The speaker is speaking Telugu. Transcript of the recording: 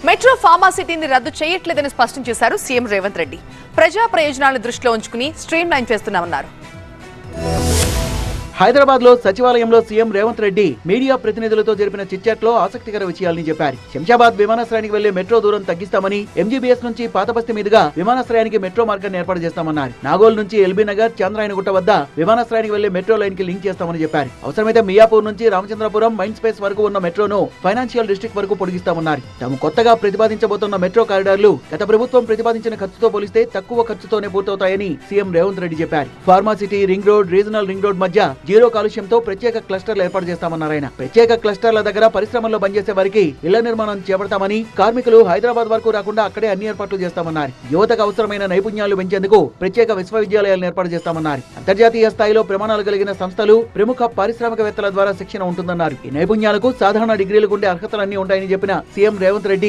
మెట్రో ఫార్మాసిటీని రద్దు చేయట్లేదని స్పష్టం చేశారు సీఎం రేవంత్ రెడ్డి. ప్రజా ప్రయోజనాలను దృష్టిలో ఉంచుకుని స్ట్రీమ్ లైన్ చేస్తున్నామన్నారు. హైదరాబాద్ లో సచివాలయంలో సీఎం రేవంత్ రెడ్డి మీడియా ప్రతినిధులతో జరిపిన చిట్చాట్ లో ఆసక్తికర విషయాల్ని చెప్పారు. శంషాబాద్ విమానాశ్రయానికి వెళ్లే మెట్రో దూరం తగ్గిస్తామని, ఎంజీబీఎస్ నుంచి పాతబస్తీ మీదుగా విమానాశ్రయానికి మెట్రో మార్గాన్ని ఏర్పాటు చేస్తామన్నారు. నాగోల్ నుంచి ఎల్బీ నగర్, చంద్రాయనగుట్ట వద్ద విమానాశ్రయానికి వెళ్లే మెట్రో లైన్ కి లింక్ చేస్తామని చెప్పారు. అవసరమైతే మియాపూర్ నుంచి రామచంద్రపురం, మైండ్ స్పేస్ వరకు ఉన్న మెట్రోను ఫైనాన్షియల్ డిస్ట్రిక్ట్ వరకు పొడిగిస్తామన్నారు. తాము కొత్తగా ప్రతిపాదించబోతున్న మెట్రో కారిడార్లు గత ప్రభుత్వం ప్రతిపాదించిన ఖర్చుతో పోలిస్తే తక్కువ ఖర్చుతోనే పూర్తవుతాయని సీఎం రేవంత్ రెడ్డి చెప్పారు. Pharma city, ring road, regional ring road మధ్య జీరో కాలుష్యంతో ప్రత్యేక క్లస్టర్లు ఏర్పాటు చేస్తామన్నారు ఆయన. ప్రత్యేక క్లస్టర్ల దగ్గర పరిశ్రమల్లో పనిచేసే వారికి ఇళ్ల నిర్మాణం చేపడతామని, కార్మికులు హైదరాబాద్ వరకు రాకుండా అక్కడే అన్ని ఏర్పాట్లు చేస్తామన్నారు. యువతకు అవసరమైన నైపుణ్యాలు పెంచేందుకు ప్రత్యేక విశ్వవిద్యాలయాలను ఏర్పాటు చేస్తామన్నారు. అంతర్జాతీయ స్థాయిలో ప్రమాణాలు కలిగిన సంస్థలు, ప్రముఖ పారిశ్రామికవేత్తల ద్వారా శిక్షణ ఉంటుందన్నారు. ఈ నైపుణ్యాలకు సాధారణ డిగ్రీలకు ఉండే అర్హతలన్నీ ఉంటాయని చెప్పిన సీఎం రేవంత్ రెడ్డి